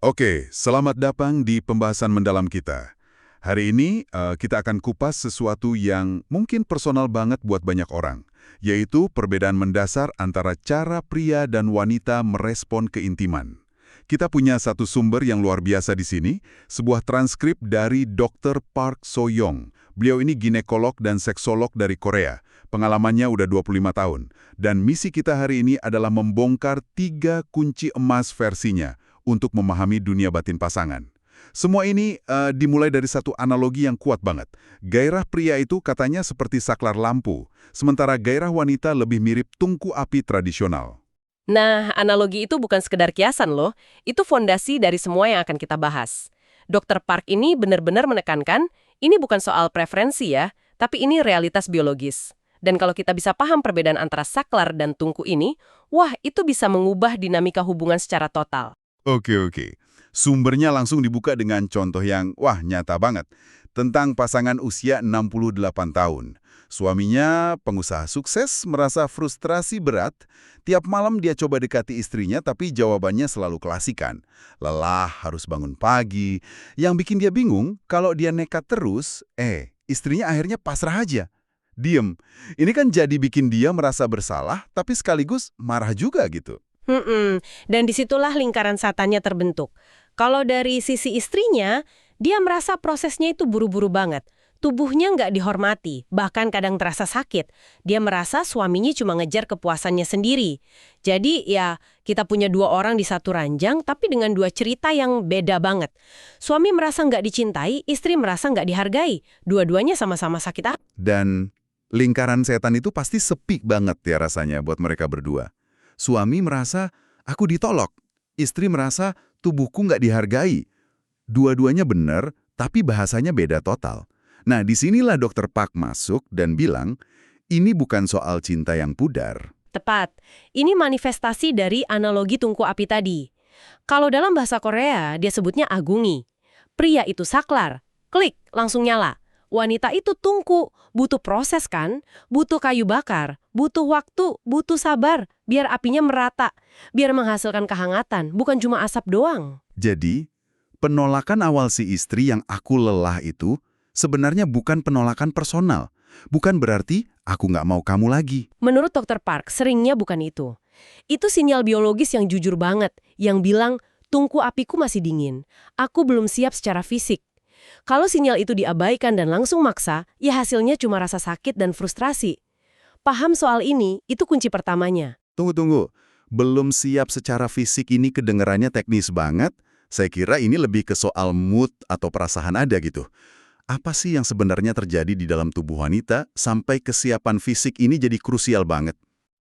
Oke, selamat datang di pembahasan mendalam kita. Hari ini kita akan kupas sesuatu yang mungkin personal banget buat banyak orang, yaitu perbedaan mendasar antara cara pria dan wanita merespon keintiman. Kita punya satu sumber yang luar biasa di sini, sebuah transkrip dari Dr. Park So-young. Beliau ini ginekolog dan seksolog dari Korea. Pengalamannya udah 25 tahun. Dan misi kita hari ini adalah membongkar 3 kunci emas versinya untuk memahami dunia batin pasangan. Semua ini dimulai dari satu analogi yang kuat banget. Gairah pria itu katanya seperti saklar lampu, sementara gairah wanita lebih mirip tungku api tradisional. Nah, analogi itu bukan sekedar kiasan loh, itu fondasi dari semua yang akan kita bahas. Dr. Park ini benar-benar menekankan, ini bukan soal preferensi ya, tapi ini realitas biologis. Dan kalau kita bisa paham perbedaan antara saklar dan tungku ini, wah itu bisa mengubah dinamika hubungan secara total. Oke. Sumbernya langsung dibuka dengan contoh yang, wah, nyata banget. Tentang pasangan usia 68 tahun. Suaminya, pengusaha sukses, merasa frustrasi berat. Tiap malam dia coba dekati istrinya, tapi jawabannya selalu klasikan. Lelah, harus bangun pagi. Yang bikin dia bingung, kalau dia nekat terus, istrinya akhirnya pasrah aja. Diem. Ini kan jadi bikin dia merasa bersalah, tapi sekaligus marah juga gitu. Dan disitulah lingkaran setannya terbentuk. Kalau dari sisi istrinya, dia merasa prosesnya itu buru-buru banget. Tubuhnya nggak dihormati, bahkan kadang terasa sakit. Dia merasa suaminya cuma ngejar kepuasannya sendiri. Jadi ya, kita punya 2 orang di satu ranjang, tapi dengan 2 cerita yang beda banget. Suami merasa nggak dicintai, istri merasa nggak dihargai. Dua-duanya sama-sama sakit hati. Dan lingkaran setan itu pasti sepi banget ya rasanya buat mereka berdua. Suami merasa, aku ditolak. Istri merasa, tubuhku nggak dihargai. Dua-duanya benar, tapi bahasanya beda total. Nah, disinilah Dr. Park masuk dan bilang, ini bukan soal cinta yang pudar. Tepat. Ini manifestasi dari analogi tungku api tadi. Kalau dalam bahasa Korea, dia sebutnya agungi. Pria itu saklar. Klik, langsung nyala. Wanita itu tungku, butuh proses kan? Butuh kayu bakar, butuh waktu, butuh sabar, biar apinya merata, biar menghasilkan kehangatan, bukan cuma asap doang. Jadi, penolakan awal si istri yang aku lelah itu sebenarnya bukan penolakan personal. Bukan berarti aku nggak mau kamu lagi. Menurut Dr. Park, seringnya bukan itu. Itu sinyal biologis yang jujur banget, yang bilang, tungku apiku masih dingin, aku belum siap secara fisik. Kalau sinyal itu diabaikan dan langsung maksa, ya hasilnya cuma rasa sakit dan frustrasi. Paham soal ini, itu kunci pertamanya. Tunggu. Belum siap secara fisik ini kedengarannya teknis banget. Saya kira ini lebih ke soal mood atau perasaan ada gitu. Apa sih yang sebenarnya terjadi di dalam tubuh wanita sampai kesiapan fisik ini jadi krusial banget?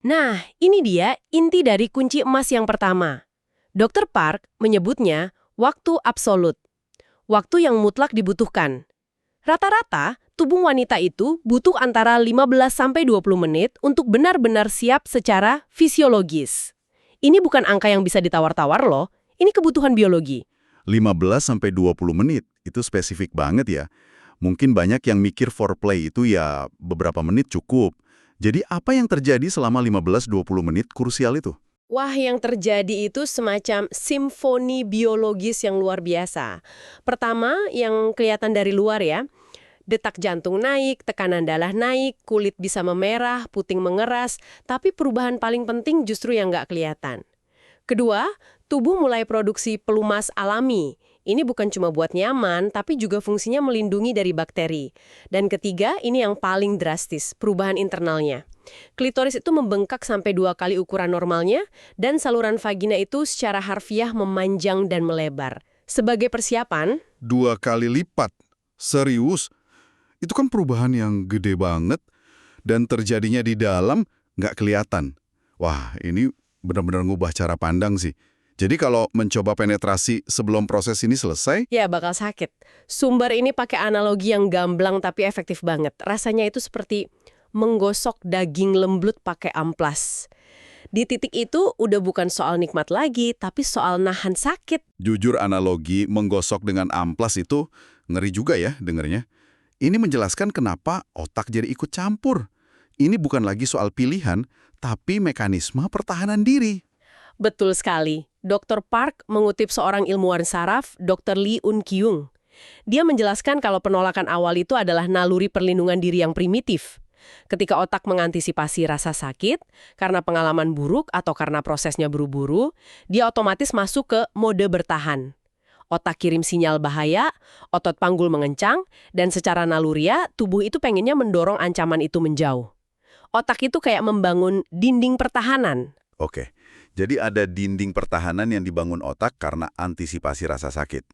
Nah, ini dia inti dari kunci emas yang pertama. Dr. Park menyebutnya waktu absolut. Waktu yang mutlak dibutuhkan. Rata-rata, tubuh wanita itu butuh antara 15-20 menit untuk benar-benar siap secara fisiologis. Ini bukan angka yang bisa ditawar-tawar loh, ini kebutuhan biologi. 15-20 menit, itu spesifik banget ya. Mungkin banyak yang mikir foreplay itu ya beberapa menit cukup. Jadi apa yang terjadi selama 15-20 menit krusial itu? Wah, yang terjadi itu semacam simfoni biologis yang luar biasa. Pertama, yang kelihatan dari luar ya, detak jantung naik, tekanan darah naik, kulit bisa memerah, puting mengeras, tapi perubahan paling penting justru yang nggak kelihatan. Kedua, tubuh mulai produksi pelumas alami. Ini bukan cuma buat nyaman, tapi juga fungsinya melindungi dari bakteri. Dan ketiga, ini yang paling drastis, perubahan internalnya. Klitoris itu membengkak sampai 2 kali ukuran normalnya, dan saluran vagina itu secara harfiah memanjang dan melebar. Sebagai persiapan, 2 kali lipat? Serius? Itu kan perubahan yang gede banget, dan terjadinya di dalam nggak kelihatan. Wah, ini benar-benar ngubah cara pandang sih. Jadi kalau mencoba penetrasi sebelum proses ini selesai, ya bakal sakit. Sumber ini pakai analogi yang gamblang tapi efektif banget. Rasanya itu seperti menggosok daging lembut pakai amplas. Di titik itu udah bukan soal nikmat lagi, tapi soal nahan sakit. jujur analogi menggosok dengan amplas itu ngeri juga ya dengernya. Ini menjelaskan kenapa otak jadi ikut campur. Ini bukan lagi soal pilihan, tapi mekanisme pertahanan diri. Betul sekali. Dr. Park mengutip seorang ilmuwan saraf, Dr. Lee Eun-kyung. Dia menjelaskan kalau penolakan awal itu adalah naluri perlindungan diri yang primitif. Ketika otak mengantisipasi rasa sakit, karena pengalaman buruk atau karena prosesnya buru-buru, dia otomatis masuk ke mode bertahan. Otak kirim sinyal bahaya, otot panggul mengencang, dan secara naluriah, tubuh itu pengennya mendorong ancaman itu menjauh. Otak itu kayak membangun dinding pertahanan. Oke, jadi ada dinding pertahanan yang dibangun otak karena antisipasi rasa sakit.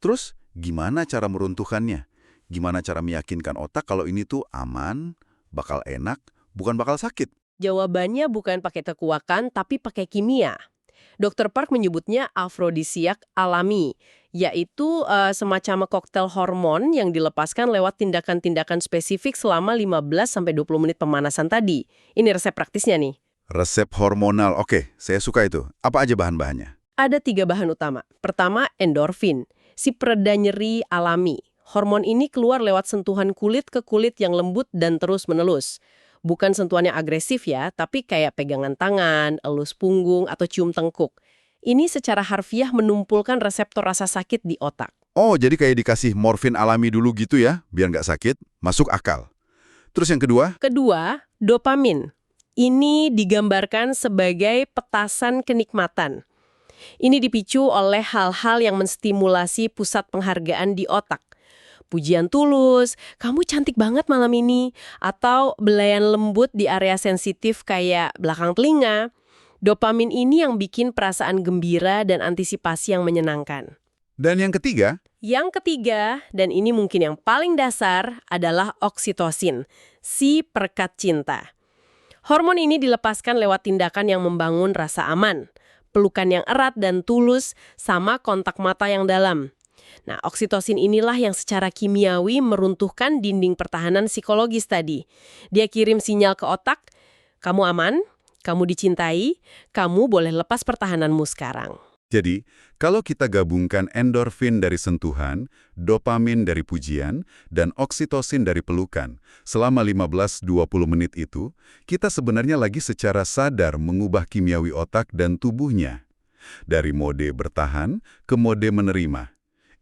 Terus, gimana cara meruntuhkannya? Gimana cara meyakinkan otak kalau ini tuh aman, bakal enak, bukan bakal sakit? Jawabannya bukan pakai kekuakan, tapi pakai kimia. Dr. Park menyebutnya afrodisiak alami, yaitu semacam koktail hormon yang dilepaskan lewat tindakan-tindakan spesifik selama 15-20 menit pemanasan tadi. Ini resep praktisnya nih. Resep hormonal, oke, saya suka itu. Apa aja bahan-bahannya? Ada 3 bahan utama. Pertama, endorfin, si pereda nyeri alami. Hormon ini keluar lewat sentuhan kulit ke kulit yang lembut dan terus-menerus. Bukan sentuhan yang agresif ya, tapi kayak pegangan tangan, elus punggung, atau cium tengkuk. Ini secara harfiah menumpulkan reseptor rasa sakit di otak. Oh, jadi kayak dikasih morfin alami dulu gitu ya, biar nggak sakit, masuk akal. Terus yang kedua? Kedua, dopamin. Ini digambarkan sebagai petasan kenikmatan. Ini dipicu oleh hal-hal yang menstimulasi pusat penghargaan di otak. Pujian tulus, kamu cantik banget malam ini, atau belayan lembut di area sensitif kayak belakang telinga. Dopamin ini yang bikin perasaan gembira dan antisipasi yang menyenangkan. Dan yang ketiga? Yang ketiga, dan ini mungkin yang paling dasar, adalah oksitosin, si perekat cinta. Hormon ini dilepaskan lewat tindakan yang membangun rasa aman, pelukan yang erat dan tulus, sama kontak mata yang dalam. Nah, oksitosin inilah yang secara kimiawi meruntuhkan dinding pertahanan psikologis tadi. Dia kirim sinyal ke otak, kamu aman, kamu dicintai, kamu boleh lepas pertahananmu sekarang. Jadi, kalau kita gabungkan endorfin dari sentuhan, dopamin dari pujian, dan oksitosin dari pelukan, selama 15-20 menit itu, kita sebenarnya lagi secara sadar mengubah kimiawi otak dan tubuhnya. Dari mode bertahan ke mode menerima.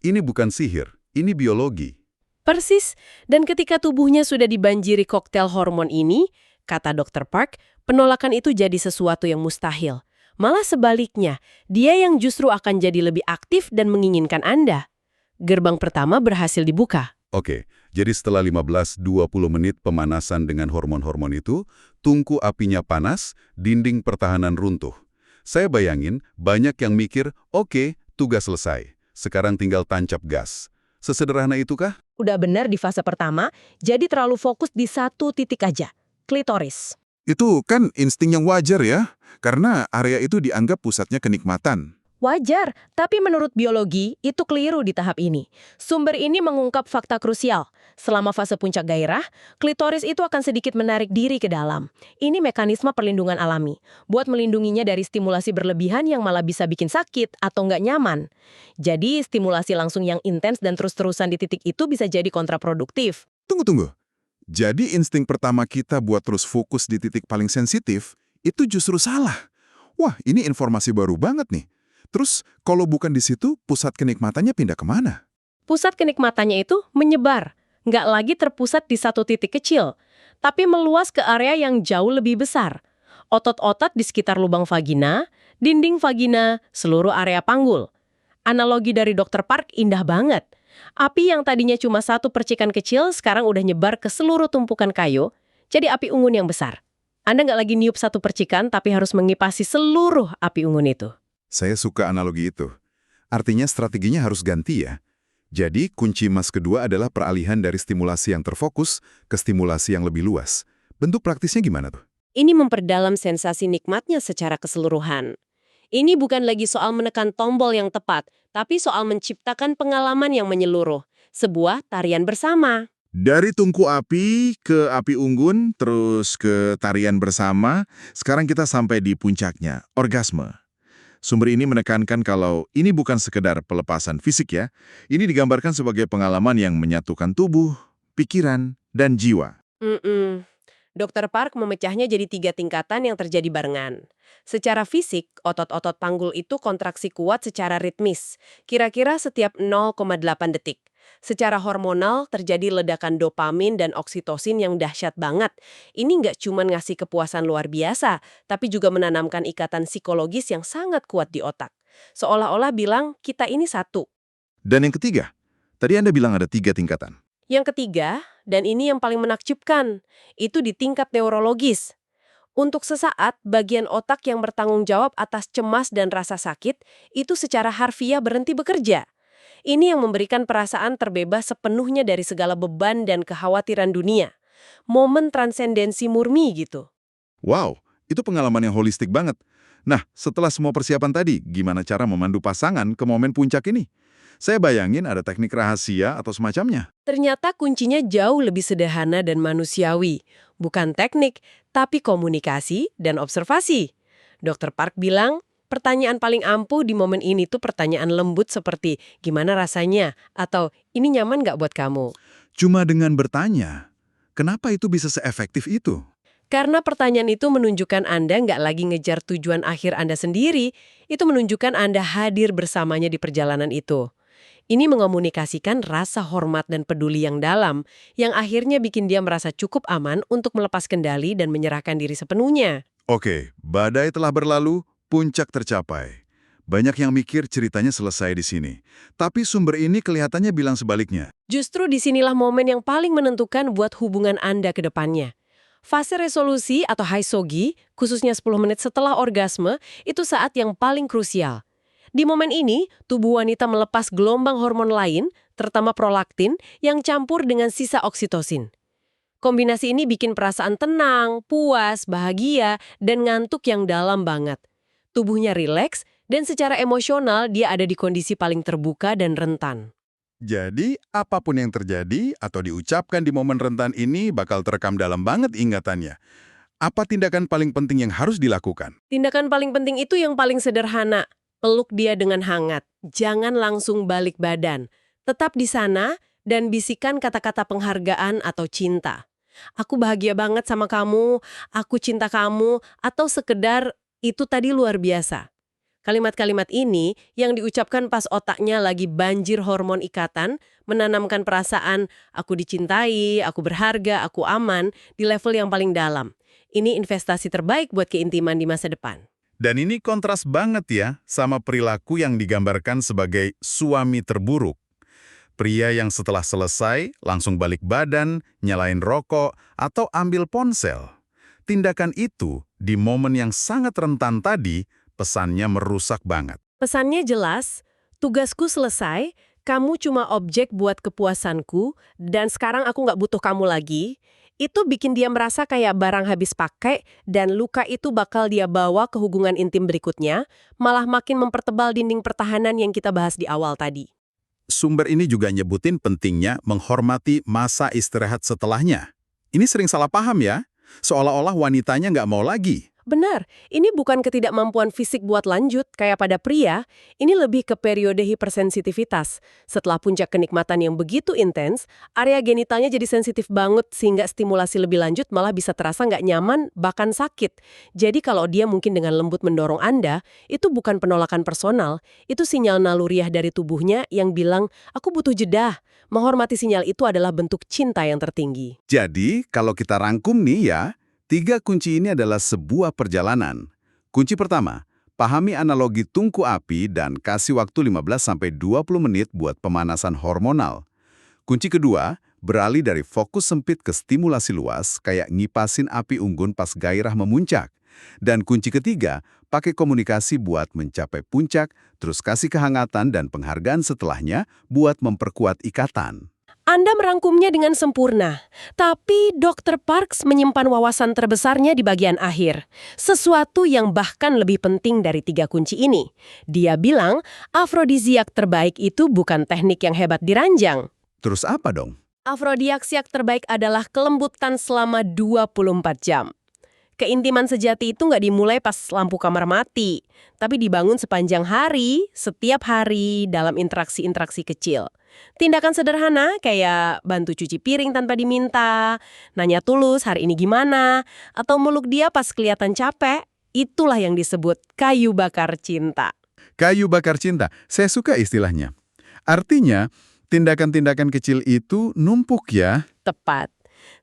Ini bukan sihir, ini biologi. Persis, dan ketika tubuhnya sudah dibanjiri koktail hormon ini, kata Dr. Park, penolakan itu jadi sesuatu yang mustahil. Malah sebaliknya, dia yang justru akan jadi lebih aktif dan menginginkan Anda. Gerbang pertama berhasil dibuka. Oke, jadi setelah 15-20 menit pemanasan dengan hormon-hormon itu, tungku apinya panas, dinding pertahanan runtuh. Saya bayangin, banyak yang mikir, oke, tugas selesai. Sekarang tinggal tancap gas. Sesederhana itukah? Udah benar di fase pertama, jadi terlalu fokus di satu titik aja, klitoris. Itu kan insting yang wajar ya, karena area itu dianggap pusatnya kenikmatan. Wajar, tapi menurut biologi, itu keliru di tahap ini. Sumber ini mengungkap fakta krusial. Selama fase puncak gairah, klitoris itu akan sedikit menarik diri ke dalam. Ini mekanisme perlindungan alami, buat melindunginya dari stimulasi berlebihan yang malah bisa bikin sakit atau nggak nyaman. Jadi, stimulasi langsung yang intens dan terus-terusan di titik itu bisa jadi kontraproduktif. Tunggu. Jadi insting pertama kita buat terus fokus di titik paling sensitif, itu justru salah. Wah, ini informasi baru banget nih. Terus, kalau bukan di situ, pusat kenikmatannya pindah kemana? Pusat kenikmatannya itu menyebar, nggak lagi terpusat di satu titik kecil, tapi meluas ke area yang jauh lebih besar. Otot-otot di sekitar lubang vagina, dinding vagina, seluruh area panggul. Analogi dari Dr. Park indah banget. Api yang tadinya cuma satu percikan kecil, sekarang udah nyebar ke seluruh tumpukan kayu, jadi api unggun yang besar. Anda nggak lagi niup satu percikan, tapi harus mengipasi seluruh api unggun itu. Saya suka analogi itu. Artinya strateginya harus ganti ya. Jadi, kunci emas kedua adalah peralihan dari stimulasi yang terfokus ke stimulasi yang lebih luas. Bentuk praktisnya gimana tuh? Ini memperdalam sensasi nikmatnya secara keseluruhan. Ini bukan lagi soal menekan tombol yang tepat, tapi soal menciptakan pengalaman yang menyeluruh. Sebuah tarian bersama. Dari tungku api ke api unggun, terus ke tarian bersama, sekarang kita sampai di puncaknya, orgasme. Sumber ini menekankan kalau ini bukan sekedar pelepasan fisik ya, ini digambarkan sebagai pengalaman yang menyatukan tubuh, pikiran, dan jiwa. Dr. Park memecahnya jadi 3 tingkatan yang terjadi barengan. Secara fisik, otot-otot panggul itu kontraksi kuat secara ritmis, kira-kira setiap 0,8 detik. Secara hormonal, terjadi ledakan dopamin dan oksitosin yang dahsyat banget. Ini nggak cuma ngasih kepuasan luar biasa, tapi juga menanamkan ikatan psikologis yang sangat kuat di otak. Seolah-olah bilang, kita ini satu. Dan yang ketiga, tadi Anda bilang ada 3 tingkatan. Yang ketiga, dan ini yang paling menakjubkan, itu di tingkat neurologis. Untuk sesaat, bagian otak yang bertanggung jawab atas cemas dan rasa sakit itu secara harfiah berhenti bekerja. Ini yang memberikan perasaan terbebas sepenuhnya dari segala beban dan kekhawatiran dunia. Momen transendensi murni gitu. Wow, itu pengalaman yang holistik banget. Nah, setelah semua persiapan tadi, gimana cara memandu pasangan ke momen puncak ini? Saya bayangin ada teknik rahasia atau semacamnya. Ternyata kuncinya jauh lebih sederhana dan manusiawi. Bukan teknik, tapi komunikasi dan observasi. Dr. Park bilang, pertanyaan paling ampuh di momen ini tuh pertanyaan lembut seperti, gimana rasanya? Atau, ini nyaman nggak buat kamu? Cuma dengan bertanya, kenapa itu bisa seefektif itu? Karena pertanyaan itu menunjukkan Anda nggak lagi ngejar tujuan akhir Anda sendiri, itu menunjukkan Anda hadir bersamanya di perjalanan itu. Ini mengomunikasikan rasa hormat dan peduli yang dalam, yang akhirnya bikin dia merasa cukup aman untuk melepas kendali dan menyerahkan diri sepenuhnya. Oke, badai telah berlalu, puncak tercapai. Banyak yang mikir ceritanya selesai di sini. Tapi sumber ini kelihatannya bilang sebaliknya. Justru disinilah momen yang paling menentukan buat hubungan Anda ke depannya. Fase resolusi atau haisogi, khususnya 10 menit setelah orgasme, itu saat yang paling krusial. Di momen ini, tubuh wanita melepas gelombang hormon lain, terutama prolaktin, yang campur dengan sisa oksitosin. Kombinasi ini bikin perasaan tenang, puas, bahagia, dan ngantuk yang dalam banget. Tubuhnya rileks, dan secara emosional dia ada di kondisi paling terbuka dan rentan. Jadi, apapun yang terjadi atau diucapkan di momen rentan ini bakal terekam dalam banget ingatannya. Apa tindakan paling penting yang harus dilakukan? Tindakan paling penting itu yang paling sederhana. Peluk dia dengan hangat. Jangan langsung balik badan. Tetap di sana dan bisikan kata-kata penghargaan atau cinta. Aku bahagia banget sama kamu, aku cinta kamu, atau sekedar itu tadi luar biasa. Kalimat-kalimat ini yang diucapkan pas otaknya lagi banjir hormon ikatan, menanamkan perasaan aku dicintai, aku berharga, aku aman di level yang paling dalam. Ini investasi terbaik buat keintiman di masa depan. Dan ini kontras banget ya sama perilaku yang digambarkan sebagai suami terburuk. Pria yang setelah selesai langsung balik badan, nyalain rokok, atau ambil ponsel. Tindakan itu di momen yang sangat rentan tadi, pesannya merusak banget. Pesannya jelas, tugasku selesai, kamu cuma objek buat kepuasanku, dan sekarang aku nggak butuh kamu lagi. Itu bikin dia merasa kayak barang habis pakai, dan luka itu bakal dia bawa ke hubungan intim berikutnya, malah makin mempertebal dinding pertahanan yang kita bahas di awal tadi. Sumber ini juga nyebutin pentingnya menghormati masa istirahat setelahnya. Ini sering salah paham ya, seolah-olah wanitanya nggak mau lagi. Benar, ini bukan ketidakmampuan fisik buat lanjut kayak pada pria, ini lebih ke periode hipersensitivitas. Setelah puncak kenikmatan yang begitu intens, area genitalnya jadi sensitif banget sehingga stimulasi lebih lanjut malah bisa terasa nggak nyaman, bahkan sakit. Jadi kalau dia mungkin dengan lembut mendorong Anda, itu bukan penolakan personal, itu sinyal naluriah dari tubuhnya yang bilang, aku butuh jeda. Menghormati sinyal itu adalah bentuk cinta yang tertinggi. Jadi, kalau kita rangkum nih ya, 3 kunci ini adalah sebuah perjalanan. Kunci pertama, pahami analogi tungku api dan kasih waktu 15-20 menit buat pemanasan hormonal. Kunci kedua, beralih dari fokus sempit ke stimulasi luas, kayak ngipasin api unggun pas gairah memuncak. Dan kunci ketiga, pakai komunikasi buat mencapai puncak, terus kasih kehangatan dan penghargaan setelahnya buat memperkuat ikatan. Anda merangkumnya dengan sempurna, tapi Dr. Parks menyimpan wawasan terbesarnya di bagian akhir. Sesuatu yang bahkan lebih penting dari 3 kunci ini. Dia bilang, afrodisiak terbaik itu bukan teknik yang hebat diranjang. Terus apa dong? Afrodisiak terbaik adalah kelembutan selama 24 jam. Keintiman sejati itu nggak dimulai pas lampu kamar mati, tapi dibangun sepanjang hari, setiap hari, dalam interaksi-interaksi kecil. Tindakan sederhana kayak bantu cuci piring tanpa diminta, nanya tulus hari ini gimana, atau meluk dia pas kelihatan capek, itulah yang disebut kayu bakar cinta. Kayu bakar cinta, saya suka istilahnya. Artinya, tindakan-tindakan kecil itu numpuk ya. Tepat.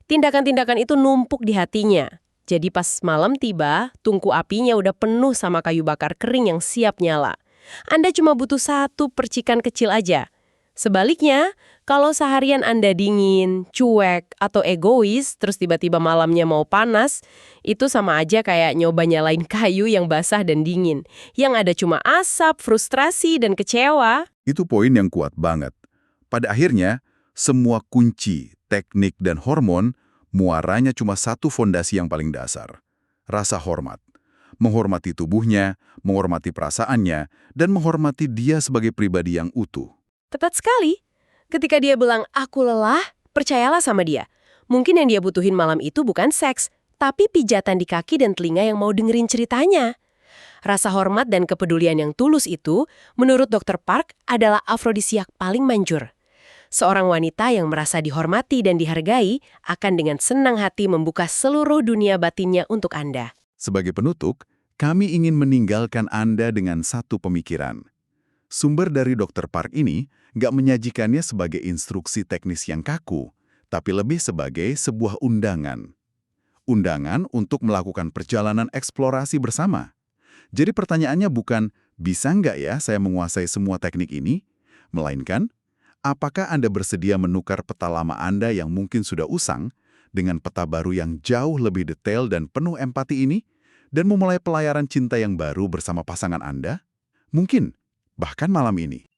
Tindakan-tindakan itu numpuk di hatinya. Jadi pas malam tiba, tungku apinya udah penuh sama kayu bakar kering yang siap nyala. Anda cuma butuh satu percikan kecil aja. Sebaliknya, kalau seharian Anda dingin, cuek, atau egois, terus tiba-tiba malamnya mau panas, itu sama aja kayak nyoba nyalain kayu yang basah dan dingin. Yang ada cuma asap, frustrasi, dan kecewa. Itu poin yang kuat banget. Pada akhirnya, semua kunci, teknik, dan hormon muaranya cuma satu fondasi yang paling dasar. Rasa hormat. Menghormati tubuhnya, menghormati perasaannya, dan menghormati dia sebagai pribadi yang utuh. Tepat sekali. Ketika dia bilang, aku lelah, percayalah sama dia. Mungkin yang dia butuhin malam itu bukan seks, tapi pijatan di kaki dan telinga yang mau dengerin ceritanya. Rasa hormat dan kepedulian yang tulus itu, menurut Dr. Park, adalah afrodisiak paling manjur. Seorang wanita yang merasa dihormati dan dihargai akan dengan senang hati membuka seluruh dunia batinnya untuk Anda. Sebagai penutup, kami ingin meninggalkan Anda dengan satu pemikiran. Sumber dari Dr. Park ini nggak menyajikannya sebagai instruksi teknis yang kaku, tapi lebih sebagai sebuah undangan. Undangan untuk melakukan perjalanan eksplorasi bersama. Jadi pertanyaannya bukan, bisa nggak ya saya menguasai semua teknik ini? Melainkan, apakah Anda bersedia menukar peta lama Anda yang mungkin sudah usang dengan peta baru yang jauh lebih detail dan penuh empati ini, dan memulai pelayaran cinta yang baru bersama pasangan Anda? Mungkin, bahkan malam ini.